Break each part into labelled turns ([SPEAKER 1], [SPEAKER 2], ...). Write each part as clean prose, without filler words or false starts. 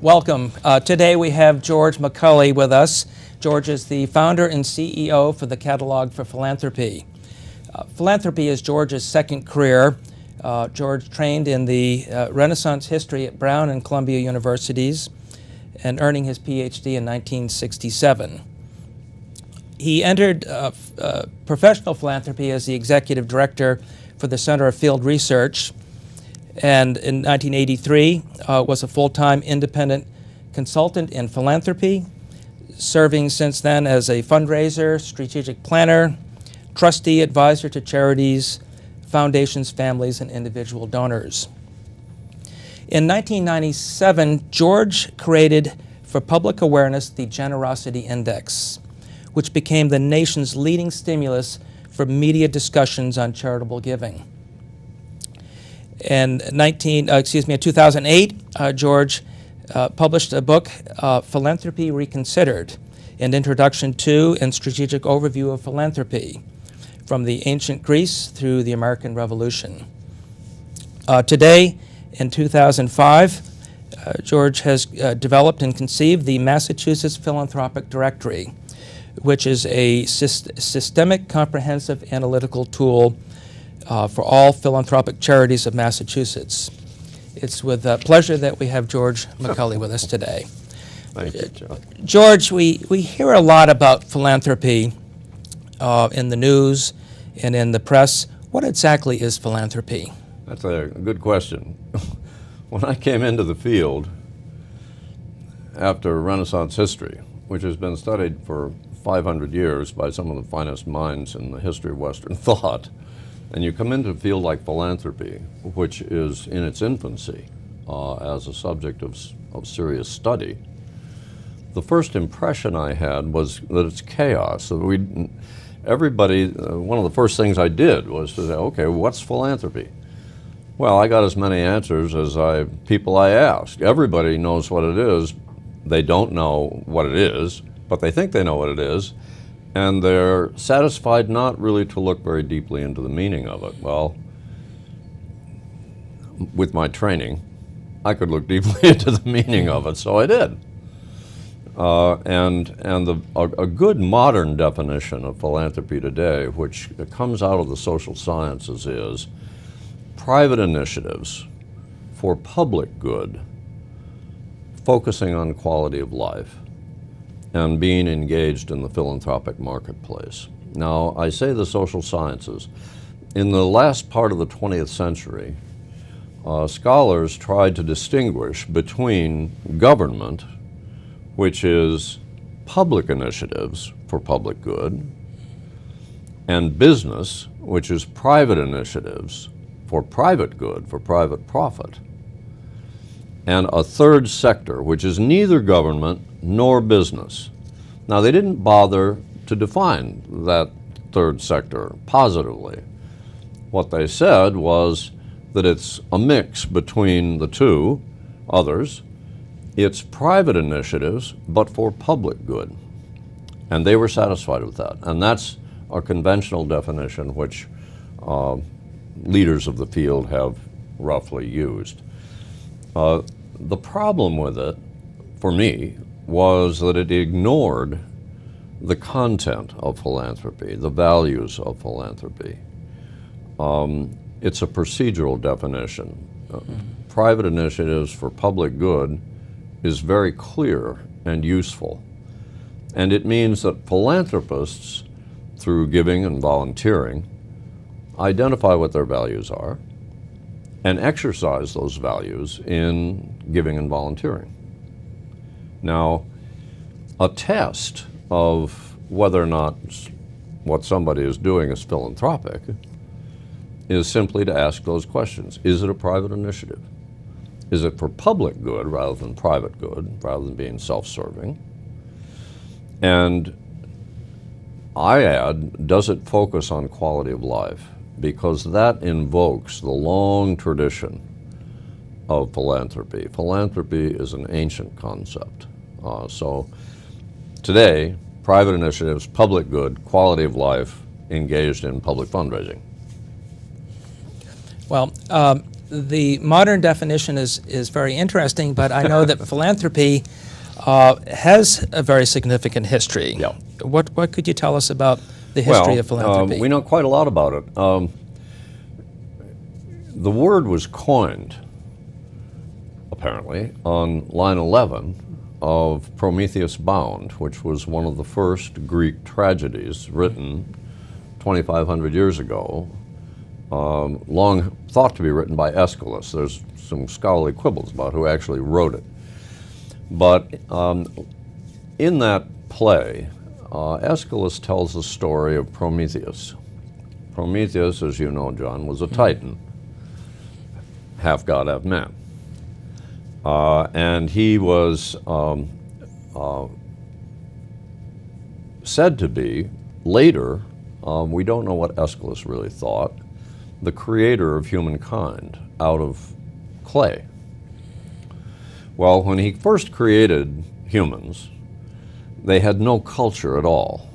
[SPEAKER 1] Welcome. Today we have George McCulley with us. George is the founder and CEO for the Catalog for Philanthropy. Philanthropy is George's second career. George trained in the Renaissance history at Brown and Columbia Universities and earning his PhD in 1967. He entered professional philanthropy as the executive director for the Center of Field Research, and in 1983 was a full-time independent consultant in philanthropy, serving since then as a fundraiser, strategic planner, trustee, advisor to charities, foundations, families, and individual donors. In 1997, George created for public awareness the Generosity Index, which became the nation's leading stimulus for media discussions on charitable giving. In 2008, George published a book, Philanthropy Reconsidered, an introduction to and strategic overview of philanthropy, from the ancient Greece through the American Revolution. Today, in 2005, George has developed and conceived the Massachusetts Philanthropic Directory, which is a systemic, comprehensive analytical tool for all philanthropic charities of Massachusetts. It's with pleasure that we have George McCulley with us today.
[SPEAKER 2] Thank you, John.
[SPEAKER 1] George, we hear a lot about philanthropy in the news and in the press. What exactly is philanthropy?
[SPEAKER 2] That's a good question. When I came into the field after Renaissance history, which has been studied for 500 years by some of the finest minds in the history of Western thought, and you come into a field like philanthropy, which is in its infancy as a subject of serious study, the first impression I had was that it's chaos. So everybody, one of the first things I did was to say, okay, what's philanthropy? Well, I got as many answers as people I asked. Everybody knows what it is. They don't know what it is, but they think they know what it is. And they're satisfied not really to look very deeply into the meaning of it. Well, with my training, I could look deeply into the meaning of it, so I did. A good modern definition of philanthropy today, which comes out of the social sciences, is private initiatives for public good, focusing on quality of life, and being engaged in the philanthropic marketplace. Now, I say the social sciences. In the last part of the 20th century, scholars tried to distinguish between government, which is public initiatives for public good, and business, which is private initiatives for private good, for private profit, and a third sector, which is neither government nor business. Now, they didn't bother to define that third sector positively. What they said was that it's a mix between the two others. It's private initiatives, but for public good. And they were satisfied with that. And that's a conventional definition which leaders of the field have roughly used. The problem with it, for me, was that it ignored the content of philanthropy, the values of philanthropy. It's a procedural definition. Private initiatives for public good is very clear and useful. And it means that philanthropists, through giving and volunteering, identify what their values are and exercise those values in giving and volunteering. Now, a test of whether or not what somebody is doing is philanthropic is simply to ask those questions. Is it a private initiative? Is it for public good rather than private good, rather than being self-serving? And I add, does it focus on quality of life? Because that invokes the long tradition of philanthropy. Philanthropy is an ancient concept. So today, private initiatives, public good, quality of life, engaged in public fundraising.
[SPEAKER 1] Well, the modern definition is very interesting, but I know that philanthropy has a very significant history.
[SPEAKER 2] Yeah.
[SPEAKER 1] What could you tell us about the history of philanthropy?
[SPEAKER 2] We know quite a lot about it. The word was coined, apparently, on line 11 of Prometheus Bound, which was one of the first Greek tragedies written 2,500 years ago, long thought to be written by Aeschylus. There's some scholarly quibbles about who actually wrote it. But in that play, Aeschylus tells the story of Prometheus. Prometheus, as you know, John, was a Titan, half god, half man. And he was said to be, later, we don't know what Aeschylus really thought, the creator of humankind out of clay. Well, when he first created humans, they had no culture at all.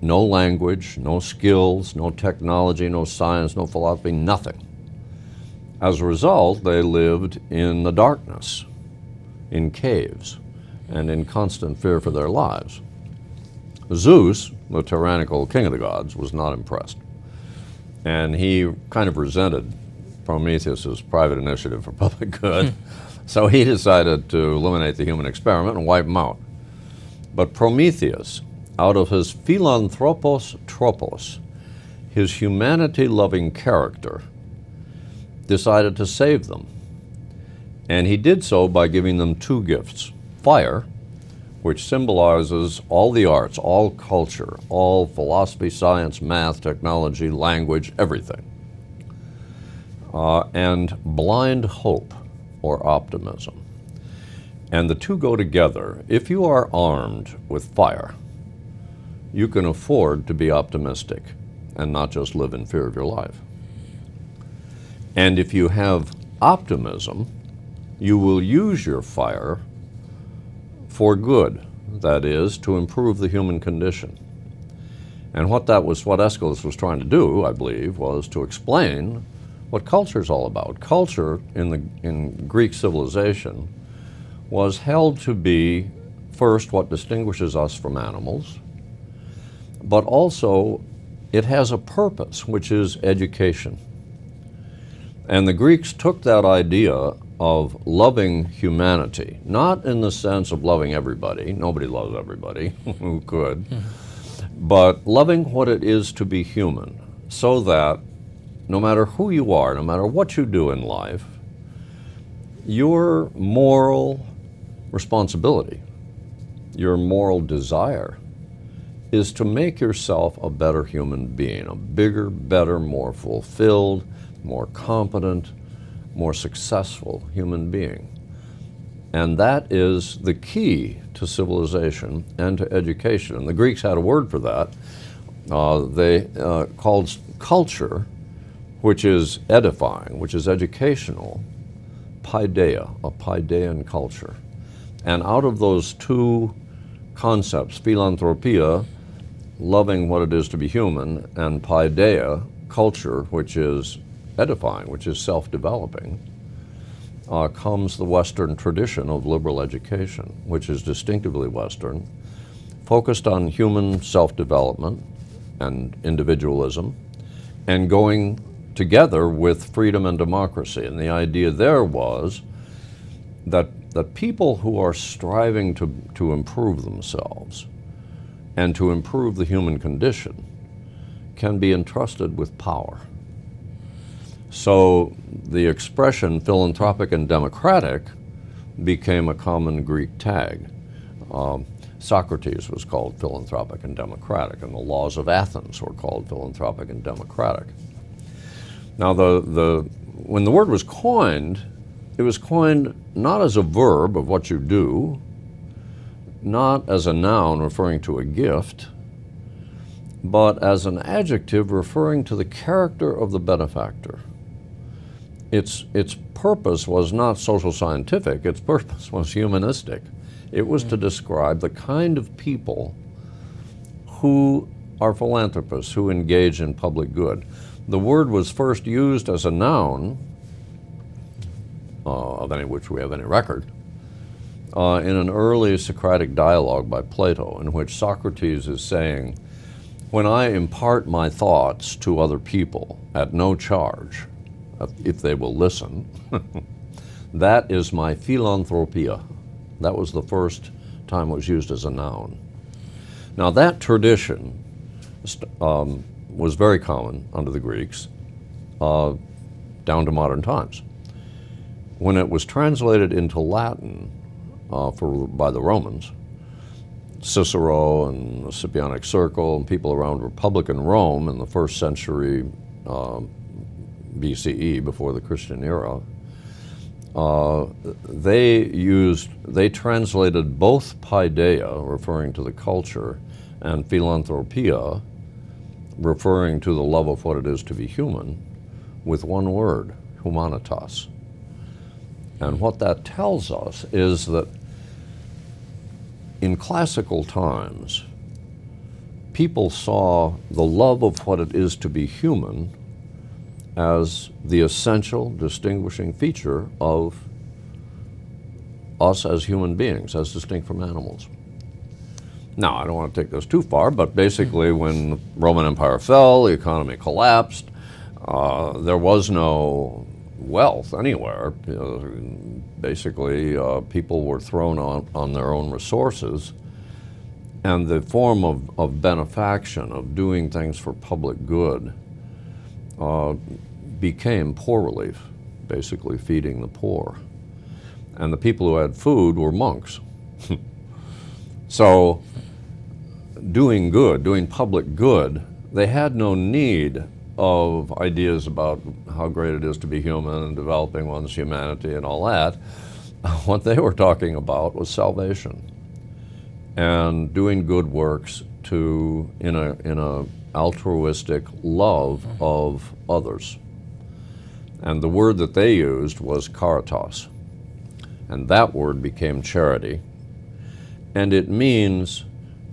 [SPEAKER 2] No language, no skills, no technology, no science, no philosophy, nothing. As a result, they lived in the darkness, in caves, and in constant fear for their lives. Zeus, the tyrannical king of the gods, was not impressed. And he kind of resented Prometheus's private initiative for public good. So he decided to eliminate the human experiment and wipe them out. But Prometheus, out of his philanthropos tropos, his humanity-loving character, decided to save them. And he did so by giving them two gifts: fire, which symbolizes all the arts, all culture, all philosophy, science, math, technology, language, everything, and blind hope, or optimism. And the two go together. If you are armed with fire, you can afford to be optimistic and not just live in fear of your life. And if you have optimism, you will use your fire for good, that is, to improve the human condition. And what Aeschylus was trying to do, I believe, was to explain what culture is all about. Culture in Greek civilization was held to be, first, what distinguishes us from animals, but also it has a purpose, which is education. And the Greeks took that idea of loving humanity, not in the sense of loving everybody. Nobody loves everybody, who could, but loving what it is to be human, so that no matter who you are, no matter what you do in life, your moral responsibility, your moral desire, is to make yourself a better human being, a bigger, better, more fulfilled, more competent, more successful human being. And that is the key to civilization and to education. And the Greeks had a word for that. They called culture, which is edifying, which is educational, paideia, a paidean culture. And out of those two concepts, philanthropia, loving what it is to be human, and paideia, culture, which is edifying, which is self-developing, comes the Western tradition of liberal education, which is distinctively Western, focused on human self-development and individualism, and going together with freedom and democracy. And the idea there was that people who are striving to improve themselves and to improve the human condition can be entrusted with power. So the expression philanthropic and democratic became a common Greek tag. Socrates was called philanthropic and democratic, and the laws of Athens were called philanthropic and democratic. Now, when the word was coined, it was coined not as a verb of what you do, not as a noun referring to a gift, but as an adjective referring to the character of the benefactor. Its purpose was not social scientific, its purpose was humanistic. It was to describe the kind of people who are philanthropists, who engage in public good. The word was first used as a noun of any which we have any record, in an early Socratic dialogue by Plato, in which Socrates is saying, when I impart my thoughts to other people at no charge, if they will listen, that is my philanthropia. That was the first time it was used as a noun. Now that tradition was very common under the Greeks down to modern times. When it was translated into Latin by the Romans, Cicero and the Scipionic Circle and people around Republican Rome in the 1st century BCE, before the Christian era, they translated both paideia, referring to the culture, and philanthropia, referring to the love of what it is to be human, with one word, humanitas. And what that tells us is that in classical times, people saw the love of what it is to be human as the essential distinguishing feature of us as human beings, as distinct from animals. Now, I don't want to take this too far, but basically when the Roman Empire fell, the economy collapsed, there was no wealth anywhere. Basically, people were thrown on their own resources, and the form of benefaction, of doing things for public good, became poor relief, basically feeding the poor. And the people who had food were monks. So doing good, doing public good, they had no need of ideas about how great it is to be human and developing one's humanity and all that. What they were talking about was salvation and doing good works in a altruistic love of others. And the word that they used was caritas. And that word became charity. And it means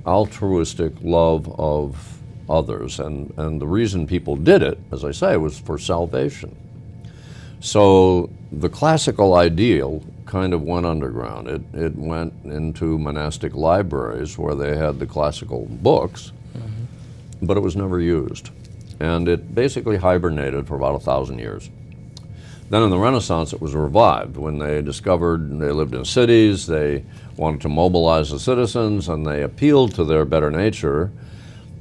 [SPEAKER 2] altruistic love of others. And the reason people did it, as I say, was for salvation. So the classical ideal kind of went underground. It went into monastic libraries where they had the classical books, but it was never used. And it basically hibernated for about 1,000 years. Then in the Renaissance it was revived when they discovered they lived in cities, they wanted to mobilize the citizens, and they appealed to their better nature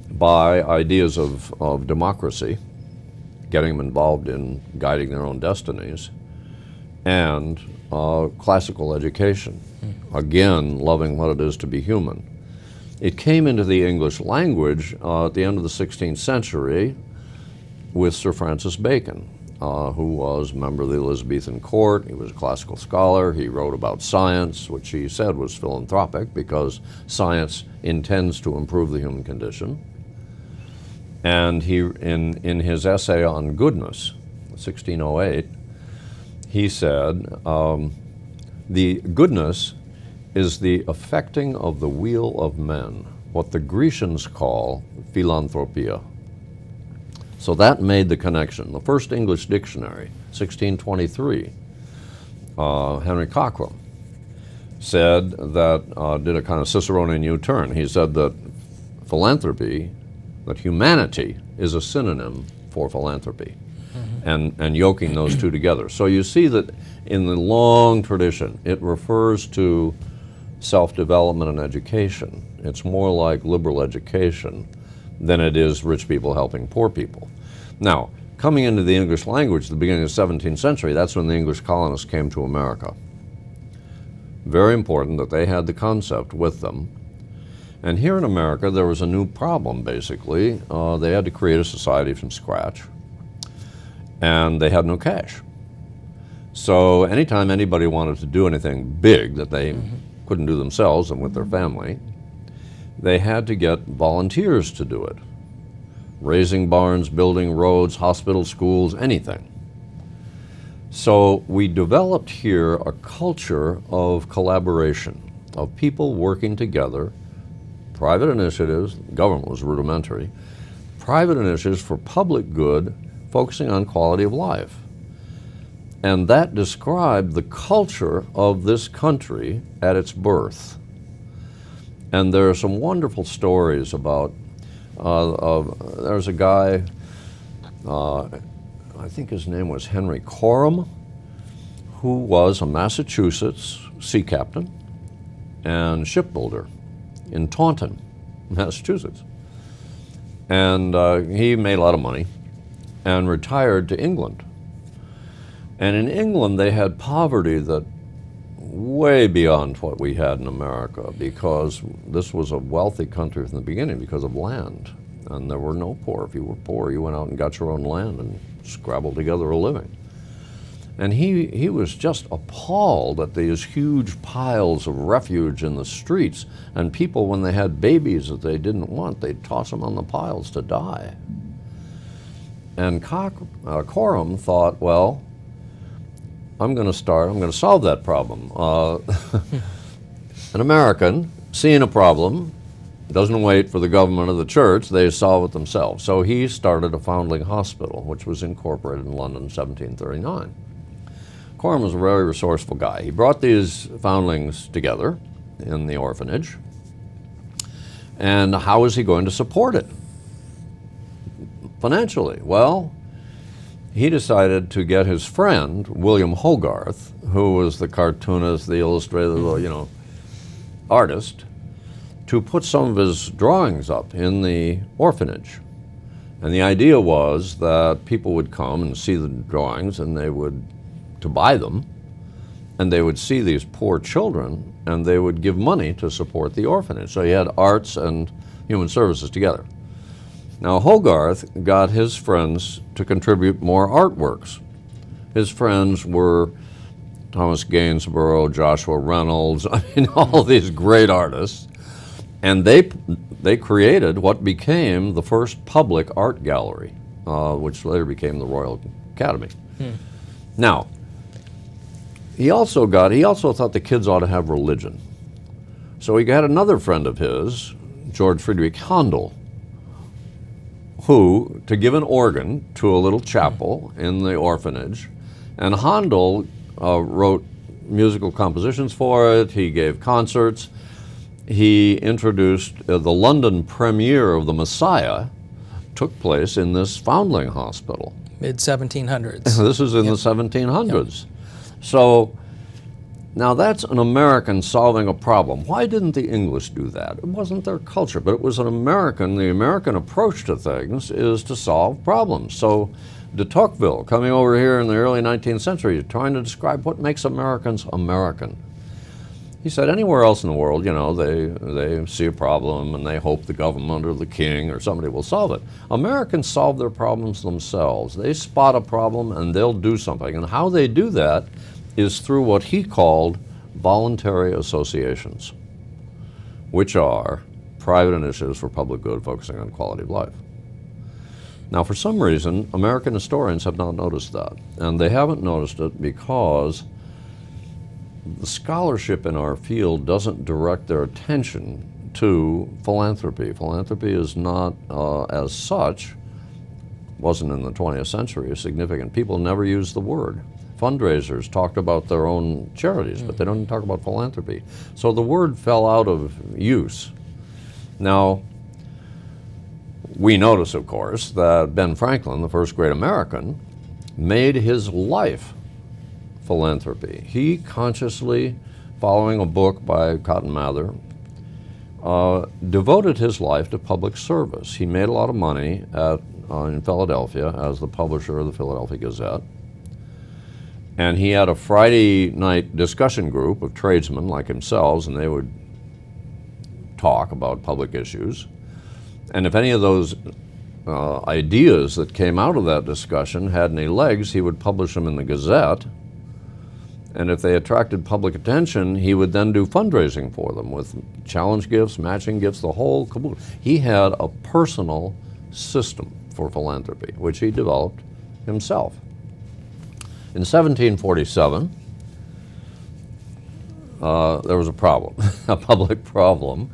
[SPEAKER 2] by ideas of democracy, getting them involved in guiding their own destinies, and classical education, again loving what it is to be human. It came into the English language at the end of the 16th century with Sir Francis Bacon, who was a member of the Elizabethan court. He was a classical scholar. He wrote about science, which he said was philanthropic because science intends to improve the human condition. And he, in his essay on goodness, 1608, he said, the goodness is the affecting of the weal of men, what the Grecians call philanthropia. So that made the connection. The first English dictionary, 1623, Henry Cochrane, said that, did a kind of Ciceronian U-turn. He said that philanthropy, that humanity is a synonym for philanthropy, and yoking those two together. So you see that in the long tradition, it refers to self-development and education. It's more like liberal education than it is rich people helping poor people. Now, coming into the English language at the beginning of the 17th century, that's when the English colonists came to America. Very important that they had the concept with them. And here in America, there was a new problem, basically. They had to create a society from scratch, and they had no cash. So anytime anybody wanted to do anything big that they couldn't do themselves and with their family, they had to get volunteers to do it. Raising barns, building roads, hospitals, schools, anything. So we developed here a culture of collaboration, of people working together, private initiatives, government was rudimentary, private initiatives for public good, focusing on quality of life. And that described the culture of this country at its birth. And there are some wonderful stories about, there's a guy, I think his name was Henry Coram, who was a Massachusetts sea captain and shipbuilder in Taunton, Massachusetts. And he made a lot of money and retired to England. And in England, they had poverty that way beyond what we had in America, because this was a wealthy country from the beginning because of land. And there were no poor. If you were poor, you went out and got your own land and scrabbled together a living. And he was just appalled at these huge piles of refuge in the streets, and people, when they had babies that they didn't want, they'd toss them on the piles to die. And Coram thought, well, I'm going to solve that problem. An American, seeing a problem, doesn't wait for the government or the church, they solve it themselves. So he started a foundling hospital, which was incorporated in London in 1739. Coram was a very resourceful guy. He brought these foundlings together in the orphanage, and how was he going to support it financially? Well, he decided to get his friend, William Hogarth, who was the cartoonist, the illustrator, artist, to put some of his drawings up in the orphanage. And the idea was that people would come and see the drawings, and they would, to buy them, and they would see these poor children, and they would give money to support the orphanage. So you had arts and human services together. Now, Hogarth got his friends to contribute more artworks. His friends were Thomas Gainsborough, Joshua Reynolds, all these great artists. And they created what became the first public art gallery, which later became the Royal Academy. Now, he also thought the kids ought to have religion. So he got another friend of his, George Friedrich Handel, who, to give an organ to a little chapel in the orphanage, and Handel wrote musical compositions for it, he gave concerts, he introduced the London premiere of The Messiah, took place in this foundling hospital.
[SPEAKER 1] Mid-1700s.
[SPEAKER 2] This is in the 1700s. So now that's an American solving a problem. Why didn't the English do that? It wasn't their culture, but it was an American. The American approach to things is to solve problems. So de Tocqueville, coming over here in the early 19th century, trying to describe what makes Americans American. He said anywhere else in the world, they see a problem and they hope the government or the king or somebody will solve it. Americans solve their problems themselves. They spot a problem and they'll do something. And how they do that is through what he called voluntary associations, which are private initiatives for public good focusing on quality of life. Now, for some reason, American historians have not noticed that. And they haven't noticed it because the scholarship in our field doesn't direct their attention to philanthropy. Philanthropy is not, as such, wasn't in the 20th century, significant. People never used the word. Fundraisers talked about their own charities, but they don't talk about philanthropy. So the word fell out of use. Now, we notice, of course, that Ben Franklin, the first great American, made his life philanthropy. He consciously, following a book by Cotton Mather, devoted his life to public service. He made a lot of money in Philadelphia as the publisher of the Philadelphia Gazette. And he had a Friday night discussion group of tradesmen like himself, and they would talk about public issues. And if any of those ideas that came out of that discussion had any legs, he would publish them in the Gazette. And if they attracted public attention, he would then do fundraising for them with challenge gifts, matching gifts, the whole caboodle. He had a personal system for philanthropy, which he developed himself. In 1747, there was a problem, a public problem,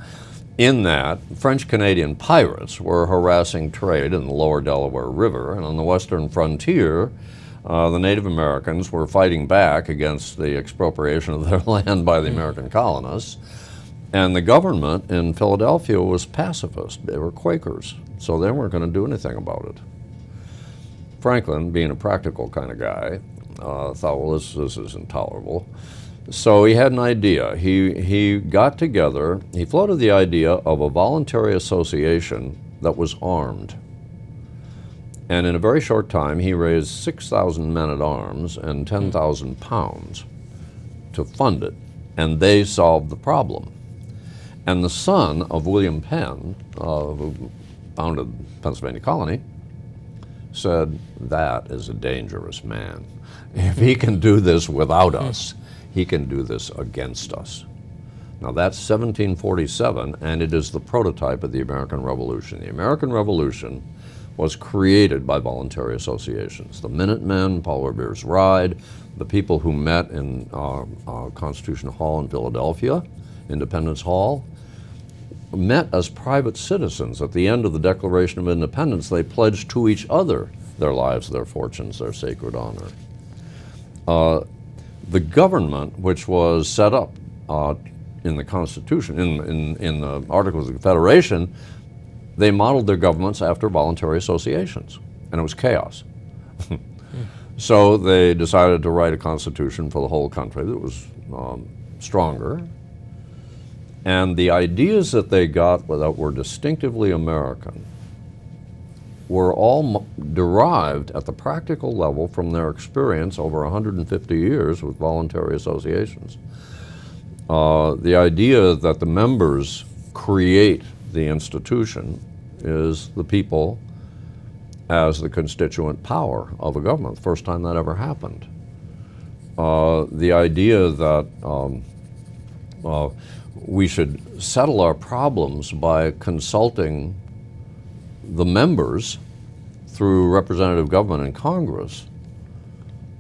[SPEAKER 2] in that French-Canadian pirates were harassing trade in the lower Delaware River, and on the western frontier, The Native Americans were fighting back against the expropriation of their land by the American colonists, and the government in Philadelphia was pacifist. They were Quakers, so they weren't going to do anything about it. Franklin, being a practical kind of guy, thought, well, this is intolerable. So he had an idea. He got together, he floated the idea of a voluntary association that was armed. And in a very short time, he raised 6,000 men-at-arms and 10,000 pounds to fund it, and they solved the problem. And the son of William Penn, who founded Pennsylvania Colony, said, that is a dangerous man. If he can do this without us, he can do this against us. Now that's 1747, and it is the prototype of the American Revolution. The American Revolution was created by voluntary associations. The Minutemen, Paul Revere's Ride, the people who met in Constitution Hall in Philadelphia, Independence Hall, met as private citizens. At the end of the Declaration of Independence, they pledged to each other their lives, their fortunes, their sacred honor. The government, which was set up in the Constitution, in the Articles of Confederation, they modeled their governments after voluntary associations, and it was chaos. So they decided to write a constitution for the whole country that was stronger. And the ideas that they got that were distinctively American were all derived at the practical level from their experience over 150 years with voluntary associations. The idea that the members create the institution is the people as the constituent power of a government. The first time that ever happened. The idea that we should settle our problems by consulting the members through representative government in Congress,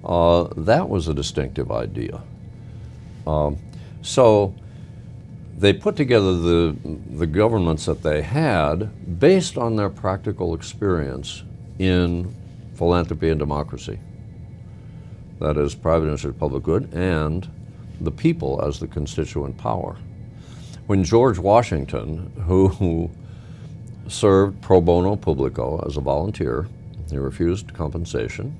[SPEAKER 2] that was a distinctive idea. So they put together the governments that they had based on their practical experience in philanthropy and democracy. That is, private initiative, public good, and the people as the constituent power. When George Washington, who served pro bono publico as a volunteer, he refused compensation.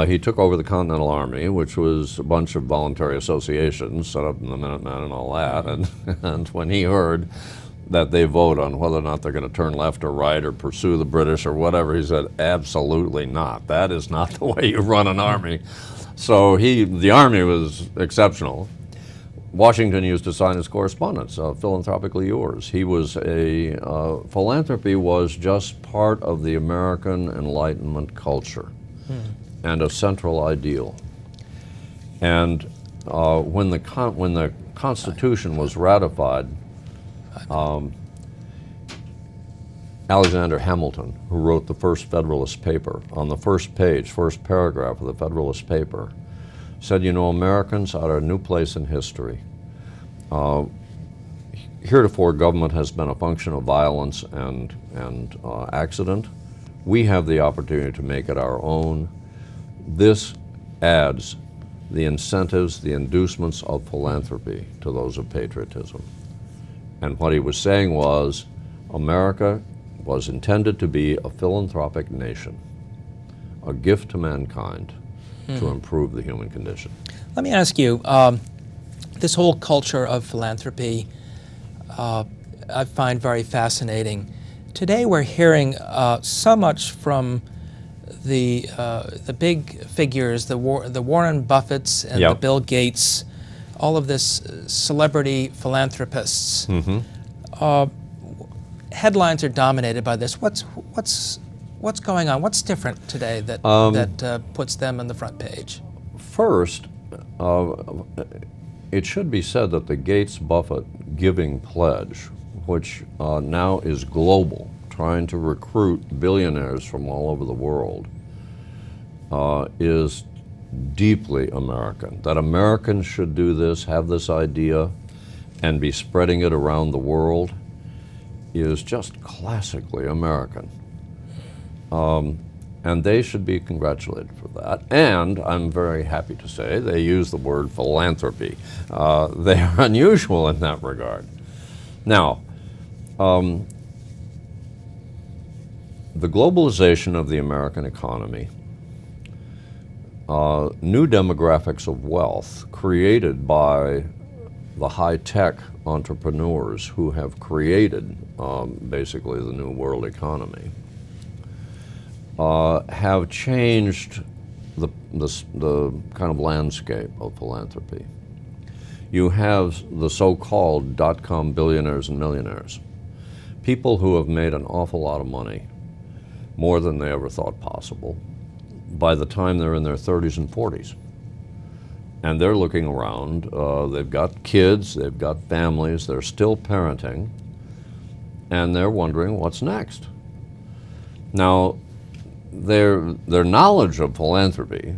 [SPEAKER 2] He took over the Continental Army, which was a bunch of voluntary associations set up in the Minutemen and all that, and when he heard that they vote on whether or not they're going to turn left or right or pursue the British or whatever, he said, absolutely not. That is not the way you run an army. So the army was exceptional. Washington used to sign his correspondence, philanthropically yours. He was philanthropy was just part of the American Enlightenment culture and a central ideal. And when the Constitution was ratified, Alexander Hamilton, who wrote the first Federalist paper, on the first page, first paragraph of the Federalist paper, said, you know, Americans are at a new place in history. Heretofore, government has been a function of violence and accident. We have the opportunity to make it our own. This adds the incentives, the inducements of philanthropy to those of patriotism. And what he was saying was, America was intended to be a philanthropic nation, a gift to mankind to improve the human condition.
[SPEAKER 1] Let me ask you, this whole culture of philanthropy I find very fascinating. Today we're hearing so much from the big figures, the Warren Buffetts and the Bill Gates, all of this celebrity philanthropists. Headlines are dominated by this. What's going on? What's different today that puts them on the front page?
[SPEAKER 2] First, it should be said that the Gates-Buffett Giving Pledge, which now is global, trying to recruit billionaires from all over the world, is deeply American. That Americans should do this, have this idea, and be spreading it around the world is just classically American. And they should be congratulated for that. And I'm very happy to say they use the word philanthropy. They are unusual in that regard. Now, the globalization of the American economy, new demographics of wealth created by the high-tech entrepreneurs who have created basically the new world economy, have changed the kind of landscape of philanthropy. You have the so-called dot-com billionaires and millionaires, people who have made an awful lot of money, more than they ever thought possible, by the time they're in their 30s and 40s. And they're looking around, they've got kids, they've got families, they're still parenting, and they're wondering what's next. Now, their knowledge of philanthropy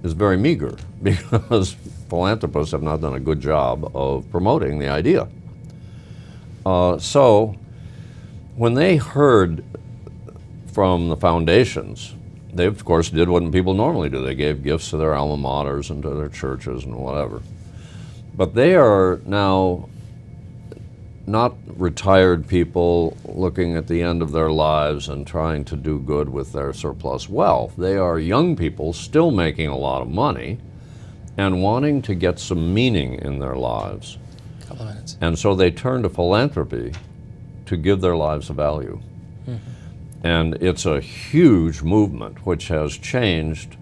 [SPEAKER 2] is very meager because philanthropists have not done a good job of promoting the idea. So when they heard from the foundations, they of course did what people normally do. They gave gifts to their alma maters and to their churches and whatever. But they are now not retired people looking at the end of their lives and trying to do good with their surplus wealth. They are young people still making a lot of money and wanting to get some meaning in their lives.
[SPEAKER 1] Couple of minutes.
[SPEAKER 2] And so they turn to philanthropy to give their lives a value. Mm-hmm. And it's a huge movement which has changed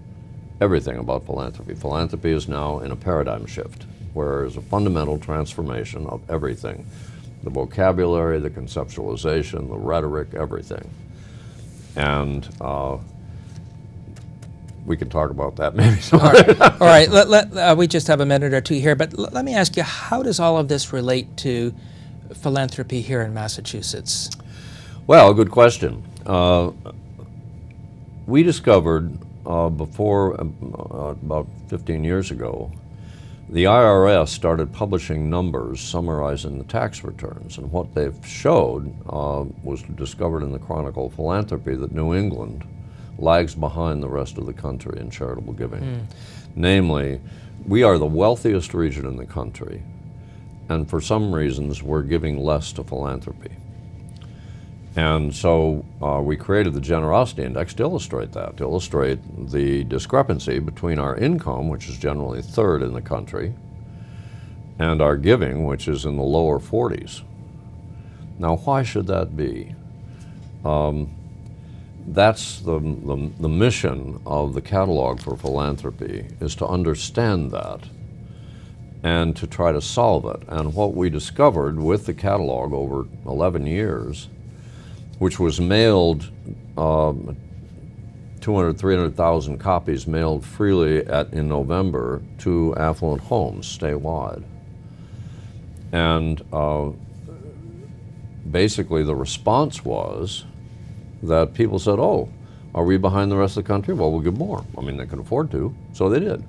[SPEAKER 2] everything about philanthropy. Philanthropy is now in a paradigm shift where there's a fundamental transformation of everything. The vocabulary, the conceptualization, the rhetoric, everything. And we can talk about that maybe sometime.
[SPEAKER 1] All right. We just have a minute or two here, but let me ask you, how does all of this relate to philanthropy here in Massachusetts?
[SPEAKER 2] Well, good question. We discovered before, about 15 years ago, the IRS started publishing numbers summarizing the tax returns, and what they've showed was discovered in the Chronicle of Philanthropy that New England lags behind the rest of the country in charitable giving. Namely, we are the wealthiest region in the country, and for some reasons we're giving less to philanthropy. And so we created the Generosity Index to illustrate that, to illustrate the discrepancy between our income, which is generally third in the country, and our giving, which is in the lower 40s. Now, why should that be? That's the mission of the Catalog for Philanthropy, is to understand that and to try to solve it. And what we discovered with the catalog over 11 years, which was mailed, 200,000, 300,000 copies mailed freely in November to affluent homes statewide. And basically the response was that people said, oh, are we behind the rest of the country? Well, we'll give more. I mean, they could afford to, so they did.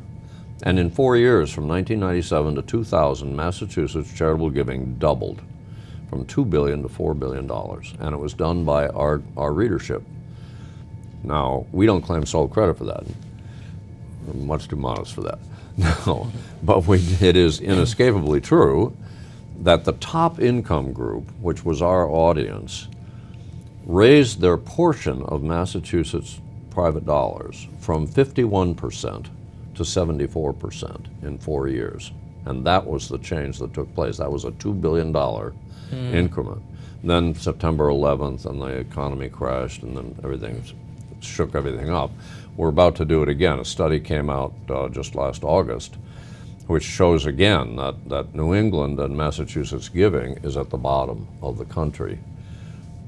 [SPEAKER 2] And in 4 years, from 1997 to 2000, Massachusetts charitable giving doubled, from $2 billion to $4 billion, and it was done by our readership. Now, we don't claim sole credit for that. We're much too modest for that. No, but it is inescapably true that the top income group, which was our audience, raised their portion of Massachusetts private dollars from 51% to 74% in 4 years. And that was the change that took place. That was a $2 billion increment. Then September 11th, and the economy crashed, and then everything shook everything up. We're about to do it again. A study came out just last August, which shows again that New England and Massachusetts giving is at the bottom of the country.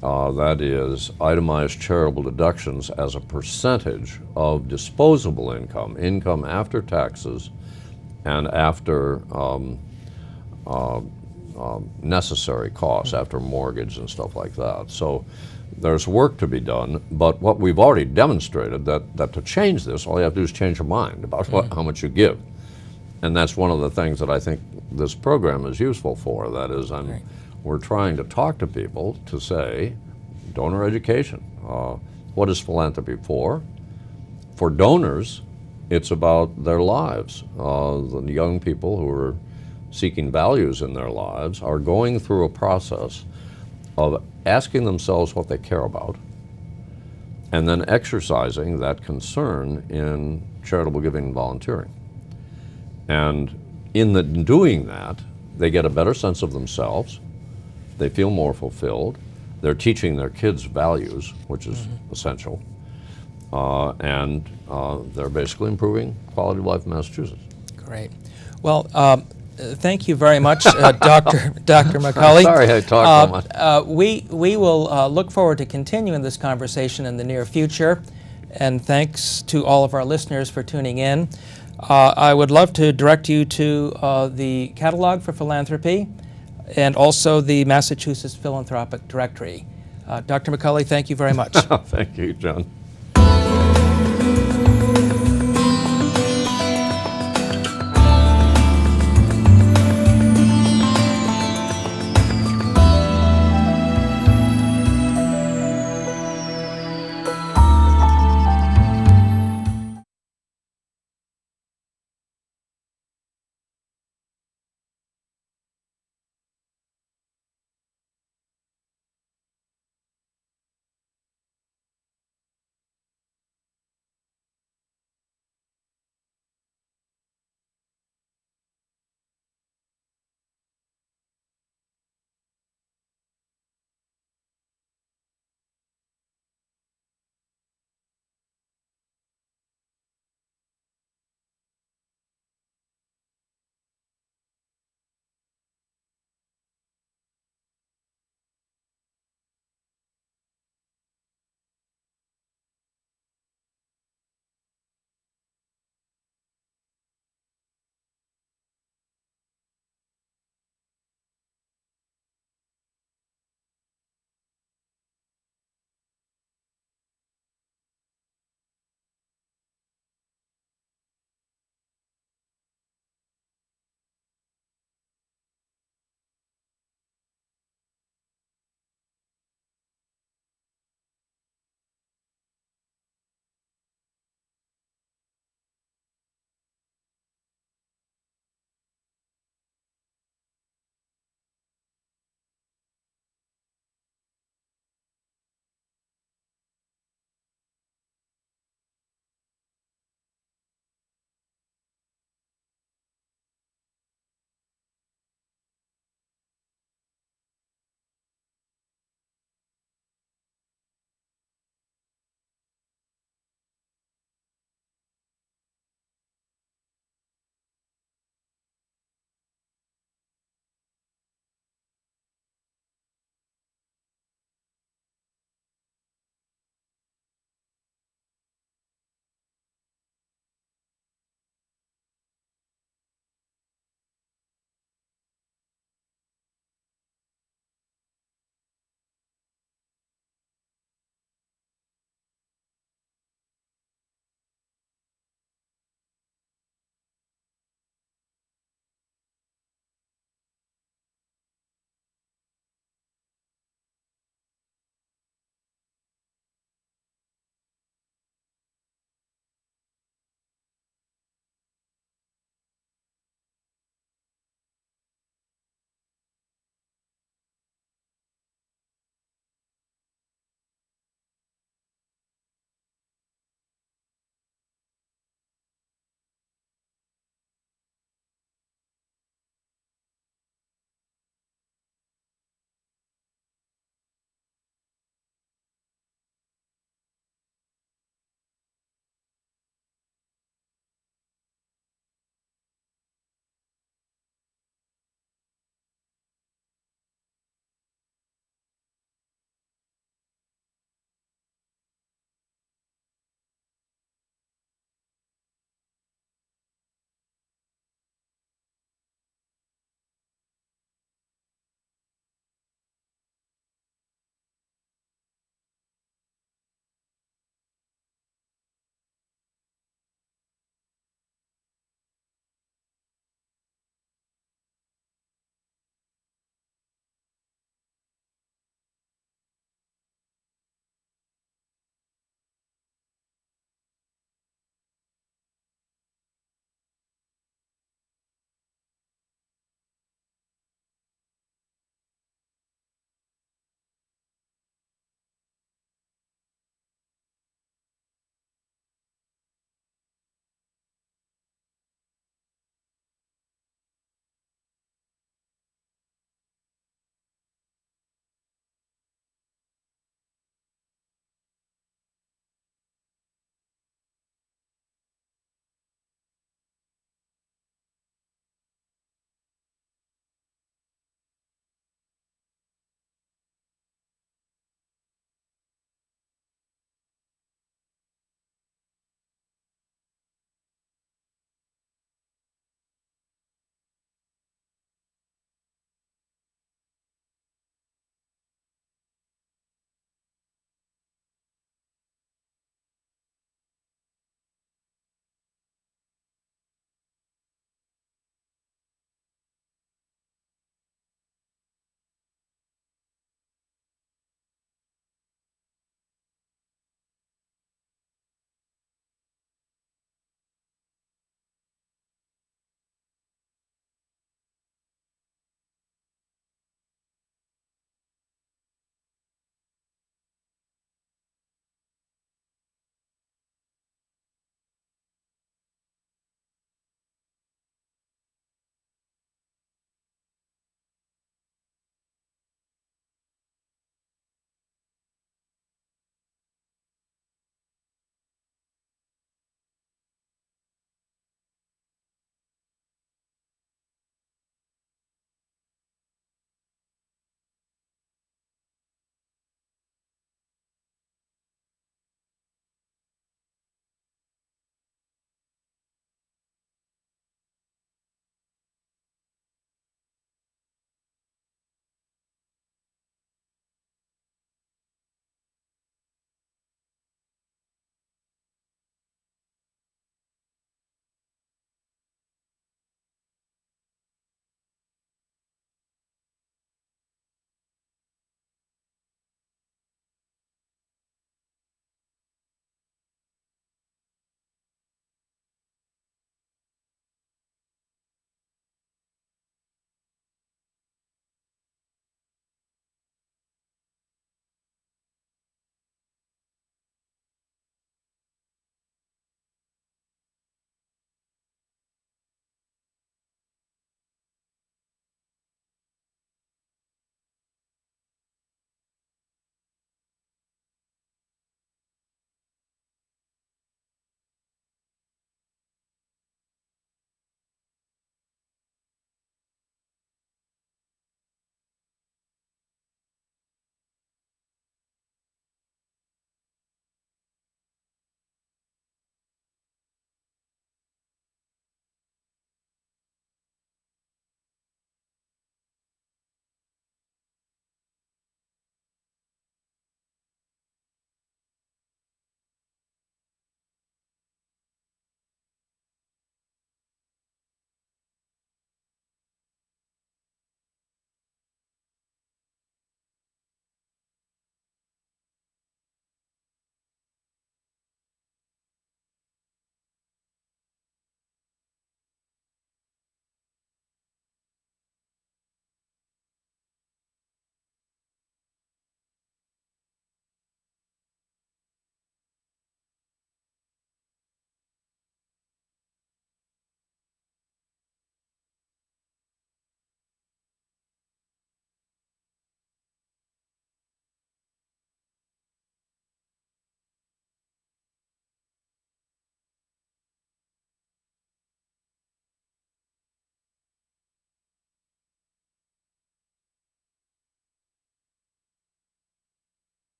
[SPEAKER 2] That is, itemized charitable deductions as a percentage of disposable income, income after taxes and after necessary costs, after mortgage and stuff like that. So there's work to be done, but what we've already demonstrated that to change this, all you have to do is change your mind about how much you give. And that's one of the things that I think this program is useful for. That is, we're trying to talk to people to say, donor education. what is philanthropy for? For donors, it's about their lives. The young people who are seeking values in their lives are going through a process of asking themselves what they care about and then exercising that concern in charitable giving and volunteering. And in doing that, they get a better sense of themselves, they feel more fulfilled, they're teaching their kids values, which is essential, and they're basically improving quality of life in Massachusetts.
[SPEAKER 1] Great. Well, thank you very much, Dr. McCulley.
[SPEAKER 2] Sorry I talked so much.
[SPEAKER 1] We will look forward to continuing this conversation in the near future, and thanks to all of our listeners for tuning in. I would love to direct you to the Catalog for Philanthropy and also the Massachusetts Philanthropic Directory. Dr. McCulley, thank you very much.
[SPEAKER 2] Thank you, John.